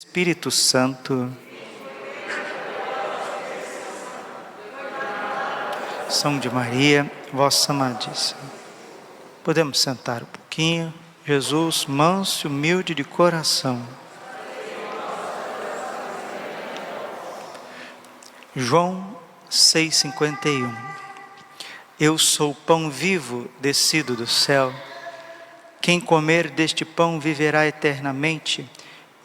Espírito Santo. São de Maria, vossa amadíssima. Podemos sentar um pouquinho. Jesus, manso e humilde de coração. João 6,51. Eu sou o pão vivo descido do céu. Quem comer deste pão viverá eternamente,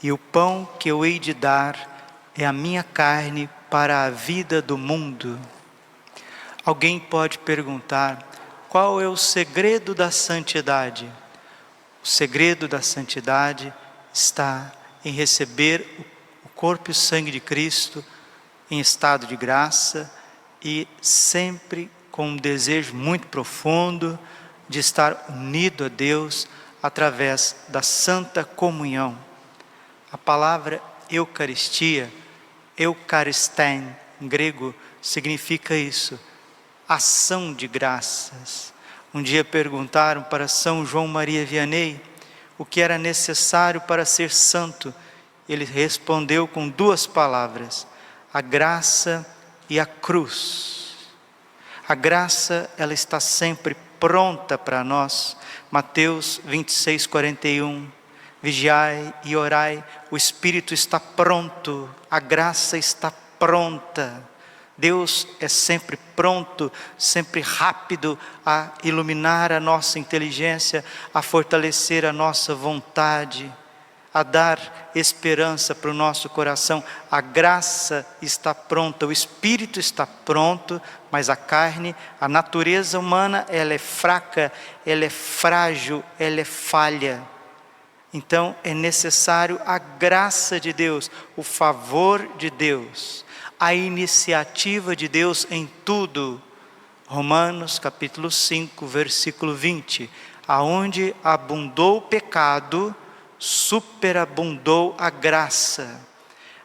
e o pão que eu hei de dar é a minha carne para a vida do mundo. Alguém pode perguntar, qual é o segredo da santidade? O segredo da santidade está em receber o corpo e o sangue de Cristo em estado de graça e sempre com um desejo muito profundo de estar unido a Deus através da santa comunhão. A palavra Eucaristia, Eucharistén, em grego, significa isso, ação de graças. Um dia perguntaram para São João Maria Vianney o que era necessário para ser santo. Ele respondeu com duas palavras, a graça e a cruz. A graça, ela está sempre pronta para nós. Mateus 26:41. Vigiai e orai, o Espírito está pronto, a graça está pronta. Deus é sempre pronto, sempre rápido a iluminar a nossa inteligência, a fortalecer a nossa vontade, a dar esperança para o nosso coração. A graça está pronta, o Espírito está pronto, mas a carne, a natureza humana, ela é fraca, ela é frágil, ela é falha. Então é necessário a graça de Deus, o favor de Deus, a iniciativa de Deus em tudo. Romanos capítulo 5, versículo 20. Aonde abundou o pecado, superabundou a graça.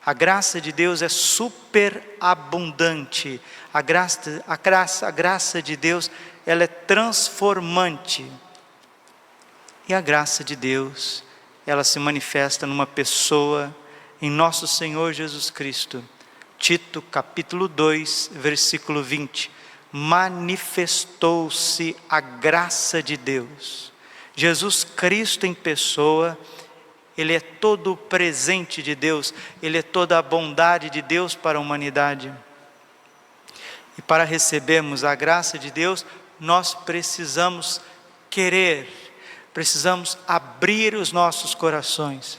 A graça de Deus é superabundante. A graça de Deus, ela é transformante. E a graça de Deus, ela se manifesta numa pessoa, em nosso Senhor Jesus Cristo. Tito capítulo 2, versículo 20. Manifestou-se a graça de Deus. Jesus Cristo em pessoa, Ele é todo o presente de Deus, Ele é toda a bondade de Deus para a humanidade. E para recebermos a graça de Deus, nós precisamos querer, precisamos abrir os nossos corações.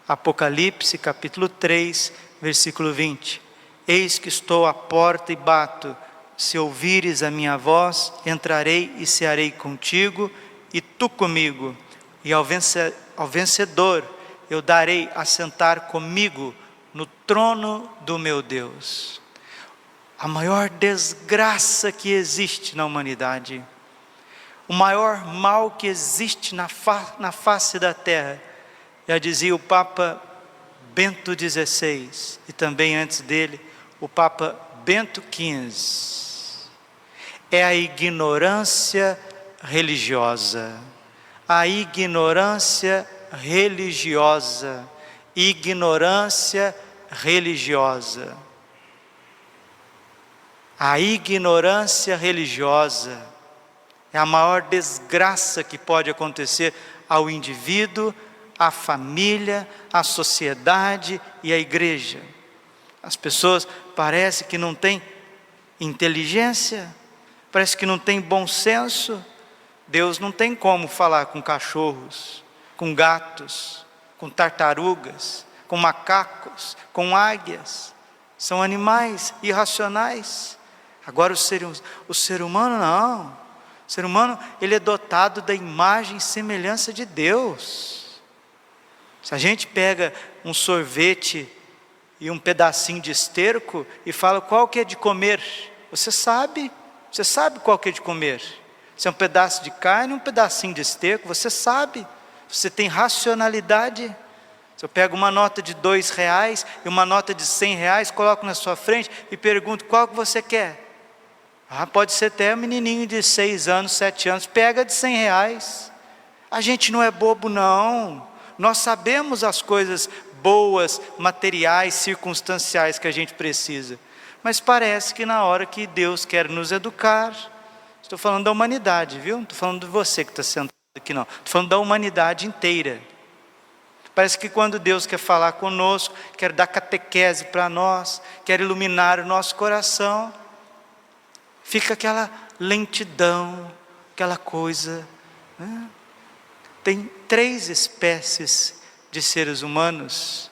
Apocalipse capítulo 3, versículo 20. Eis que estou à porta e bato, se ouvires a minha voz, entrarei e cearei contigo, e tu comigo, e ao vencedor eu darei a sentar comigo no trono do meu Deus. A maior desgraça que existe na humanidade, o maior mal que existe na face da terra, já dizia o Papa Bento XVI, e também antes dele, o Papa Bento XV, é a ignorância religiosa. A ignorância religiosa. Ignorância religiosa. A ignorância religiosa é a maior desgraça que pode acontecer ao indivíduo, à família, à sociedade e à igreja. As pessoas parecem que não têm inteligência, parece que não têm bom senso. Deus não tem como falar com cachorros, com gatos, com tartarugas, com macacos, com águias. São animais irracionais. Agora o ser humano não. O ser humano, ele é dotado da imagem e semelhança de Deus. Se a gente pega um sorvete e um pedacinho de esterco e fala qual que é de comer, você sabe qual que é de comer. Se é um pedaço de carne, um pedacinho de esterco, você sabe, você tem racionalidade. Se eu pego uma nota de R$2 e uma nota de R$100, coloco na sua frente e pergunto qual que você quer. Pode ser até um menininho de 6 anos, 7 anos, pega de R$100. A gente não é bobo não, nós sabemos as coisas boas, materiais, circunstanciais que a gente precisa. Mas parece que na hora que Deus quer nos educar, estou falando da humanidade, viu? Não estou falando de você que está sentado aqui, não. Estou falando da humanidade inteira. Parece que quando Deus quer falar conosco, quer dar catequese para nós, quer iluminar o nosso coração, fica aquela lentidão, aquela coisa, né? Tem 3 espécies de seres humanos.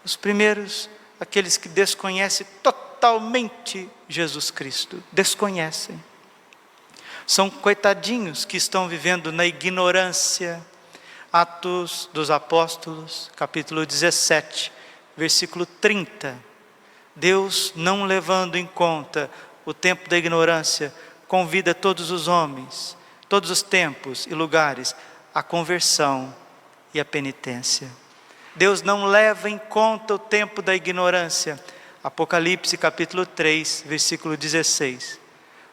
Os primeiros, aqueles que desconhecem totalmente Jesus Cristo, desconhecem. São coitadinhos que estão vivendo na ignorância. Atos dos Apóstolos, capítulo 17, versículo 30. Deus, não levando em conta o tempo da ignorância, convida todos os homens, todos os tempos e lugares, à conversão e à penitência. Deus não leva em conta o tempo da ignorância. Apocalipse capítulo 3, versículo 16.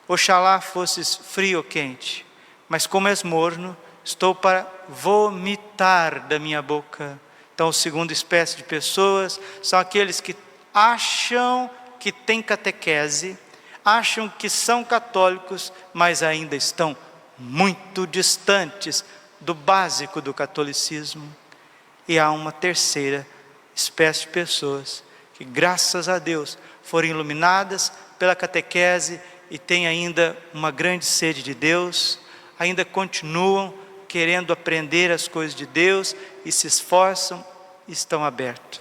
Oxalá fosses frio ou quente, mas como és morno, estou para vomitar da minha boca. Então, a segunda espécie de pessoas são aqueles que acham que têm catequese, acham que são católicos, mas ainda estão muito distantes do básico do catolicismo. E há uma terceira espécie de pessoas que, graças a Deus, foram iluminadas pela catequese e têm ainda uma grande sede de Deus, ainda continuam querendo aprender as coisas de Deus e se esforçam e estão abertos.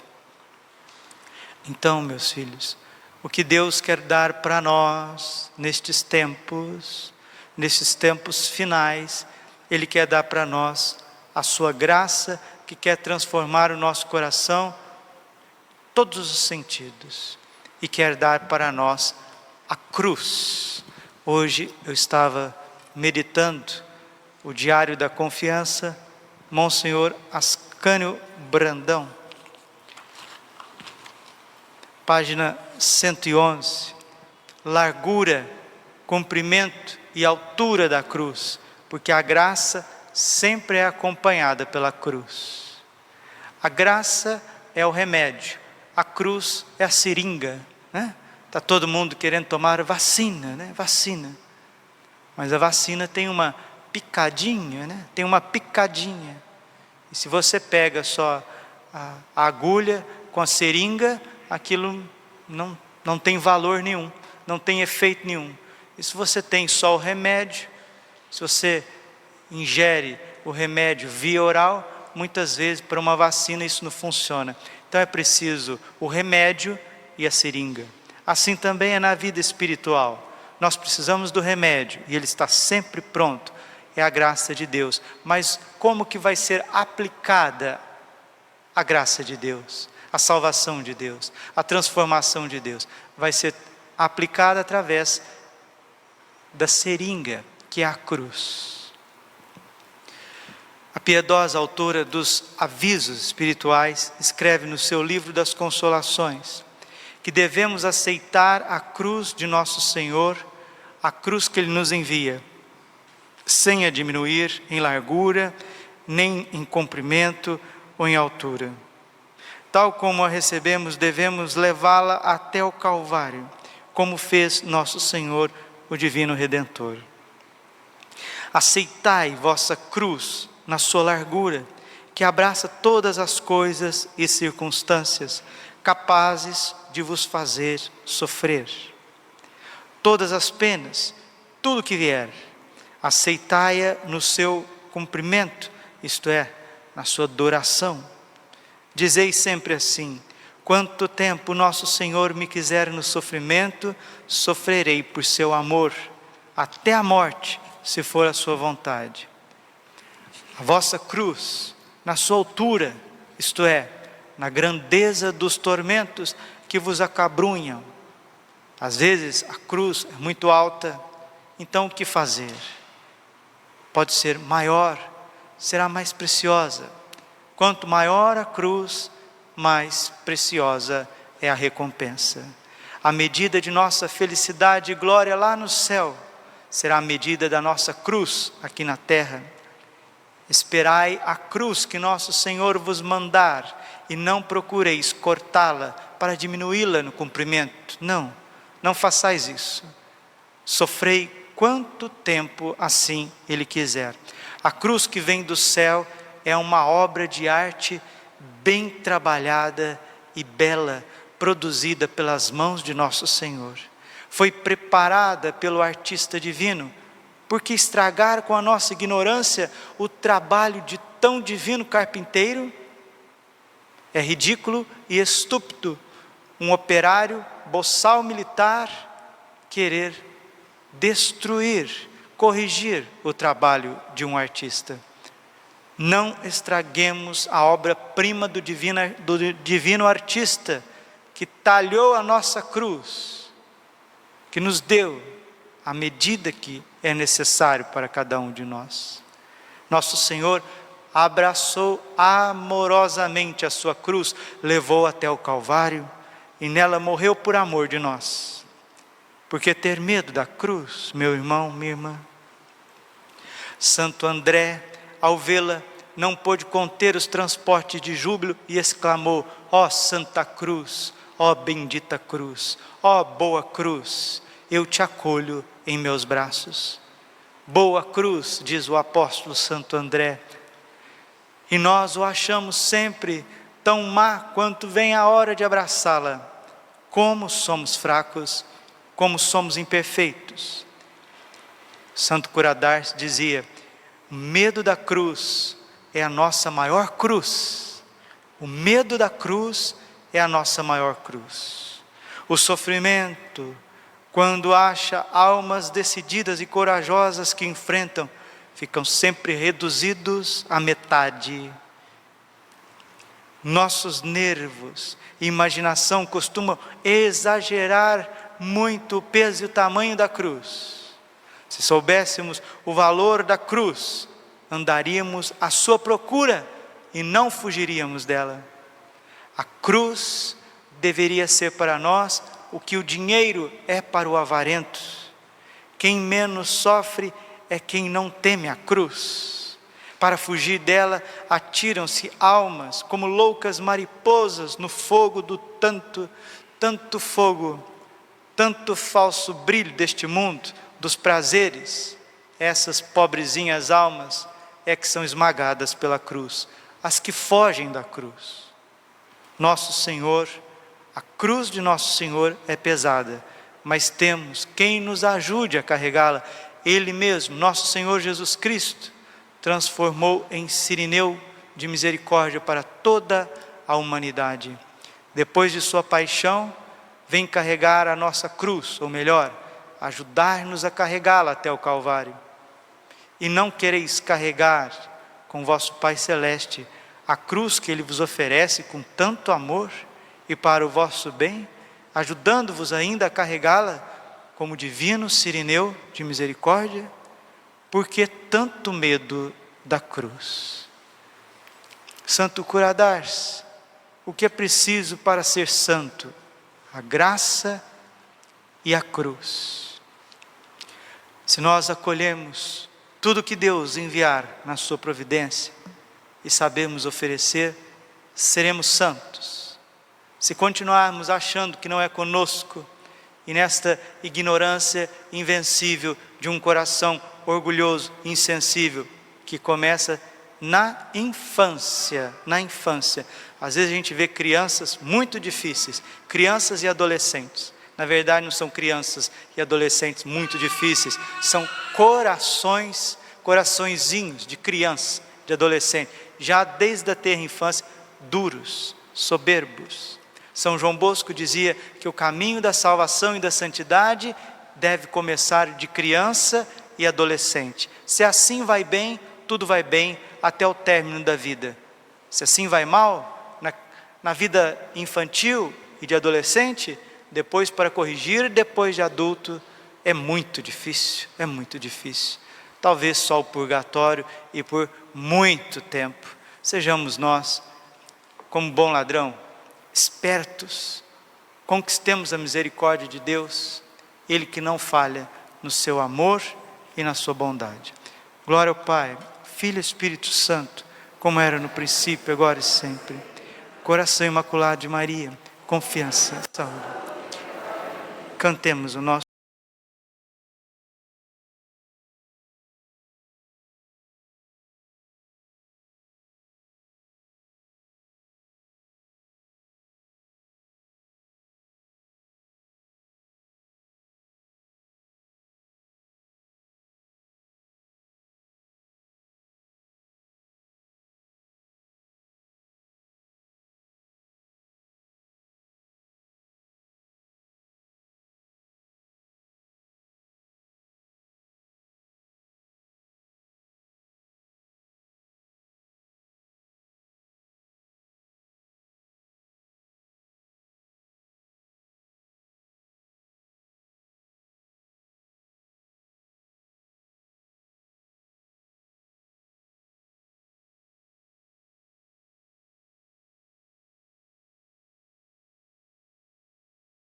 Então, meus filhos, o que Deus quer dar para nós nestes tempos finais, Ele quer dar para nós a sua graça, que quer transformar o nosso coração, todos os sentidos, e quer dar para nós a cruz. Hoje eu estava meditando o Diário da Confiança, Monsenhor Ascânio Brandão, página 111, largura, comprimento e altura da cruz, porque a graça sempre é acompanhada pela cruz. A graça é o remédio, a cruz é a seringa, né? Está todo mundo querendo tomar vacina, né? Vacina, mas a vacina tem uma picadinha, né? Tem uma picadinha, e se você pega só a agulha com a seringa, aquilo não tem valor nenhum, não tem efeito nenhum. E se você tem só o remédio, se você ingere o remédio via oral, muitas vezes para uma vacina isso não funciona. Então é preciso o remédio e a seringa. Assim também é na vida espiritual. Nós precisamos do remédio e ele está sempre pronto. É a graça de Deus. Mas como que vai ser aplicada a graça de Deus? A salvação de Deus, a transformação de Deus? Vai ser aplicada através da seringa, que é a cruz. A piedosa autora dos Avisos Espirituais escreve no seu livro das Consolações que devemos aceitar a cruz de nosso Senhor, a cruz que Ele nos envia, sem a diminuir em largura, nem em comprimento ou em altura. Tal como a recebemos, devemos levá-la até o Calvário, como fez nosso Senhor, o Divino Redentor. Aceitai vossa cruz na sua largura, que abraça todas as coisas e circunstâncias capazes de vos fazer sofrer. Todas as penas, tudo que vier, aceitai-a no seu cumprimento, isto é, na sua duração. Dizei sempre assim: quanto tempo nosso Senhor me quiser no sofrimento, sofrerei por seu amor, até a morte, se for a sua vontade. A vossa cruz, na sua altura, isto é, na grandeza dos tormentos que vos acabrunham. Às vezes a cruz é muito alta, então o que fazer? Pode ser maior, será mais preciosa. Quanto maior a cruz, mais preciosa é a recompensa. A medida de nossa felicidade e glória lá no céu será a medida da nossa cruz aqui na terra. Esperai a cruz que nosso Senhor vos mandar, e não procureis cortá-la para diminuí-la no comprimento. Não, não façais isso. Sofrei quanto tempo assim Ele quiser. A cruz que vem do céu é uma obra de arte bem trabalhada e bela, produzida pelas mãos de nosso Senhor. Foi preparada pelo artista divino, porque estragar com a nossa ignorância o trabalho de tão divino carpinteiro? É ridículo e estúpido um operário, boçal militar, querer destruir, corrigir o trabalho de um artista. Não estraguemos a obra-prima do divino artista, que talhou a nossa cruz, que nos deu a medida que é necessário para cada um de nós. Nosso Senhor abraçou amorosamente a sua cruz, levou até o Calvário e nela morreu por amor de nós. Porque ter medo da cruz, meu irmão, minha irmã? Santo André, ao vê-la, não pôde conter os transportes de júbilo e exclamou: ó Santa Cruz, ó bendita cruz, ó boa cruz, eu te acolho em meus braços. Boa cruz, diz o apóstolo Santo André, e nós o achamos sempre tão má quanto vem a hora de abraçá-la. Como somos fracos, como somos imperfeitos. Santo Curadars dizia: o medo da cruz é a nossa maior cruz. O medo da cruz é a nossa maior cruz. O sofrimento, quando acha almas decididas e corajosas que enfrentam, ficam sempre reduzidos à metade. Nossos nervos e imaginação costumam exagerar muito o peso e o tamanho da cruz. Se soubéssemos o valor da cruz, andaríamos à sua procura e não fugiríamos dela. A cruz deveria ser para nós o que o dinheiro é para o avarento. Quem menos sofre é quem não teme a cruz. Para fugir dela, atiram-se almas como loucas mariposas no fogo do tanto fogo, tanto falso brilho deste mundo, dos prazeres. Essas pobrezinhas almas é que são esmagadas pela cruz, as que fogem da cruz. Nosso Senhor, a cruz de Nosso Senhor é pesada, mas temos quem nos ajude a carregá-la. Ele mesmo, Nosso Senhor Jesus Cristo, transformou em cirineu de misericórdia para toda a humanidade. Depois de sua paixão, vem carregar a nossa cruz, ou melhor, ajudar-nos a carregá-la até o Calvário. E não quereis carregar com vosso Pai Celeste a cruz que Ele vos oferece com tanto amor e para o vosso bem, ajudando-vos ainda a carregá-la como divino cirineu de misericórdia? Por que tanto medo da cruz? Santo Curadars, o que é preciso para ser santo? A graça e a cruz. Se nós acolhemos tudo que Deus enviar na sua providência e sabemos oferecer, seremos santos. Se continuarmos achando que não é conosco e nesta ignorância invencível de um coração orgulhoso, insensível, que começa na infância. Às vezes a gente vê crianças muito difíceis, crianças e adolescentes. Na verdade não são crianças e adolescentes muito difíceis, são coraçõezinhos de criança, de adolescente, já desde a tenra infância, duros, soberbos. São João Bosco dizia que o caminho da salvação e da santidade deve começar de criança e adolescente. Se assim vai bem, tudo vai bem até o término da vida. Se assim vai mal, na vida infantil e de adolescente, depois para corrigir, depois de adulto, é muito difícil, Talvez só o purgatório e por muito tempo. Sejamos nós, como bom ladrão, espertos, conquistemos a misericórdia de Deus, Ele que não falha no seu amor e na sua bondade. Glória ao Pai, Filho e Espírito Santo, como era no princípio, agora e sempre. Coração Imaculado de Maria, confiança, saúde. Cantemos o nosso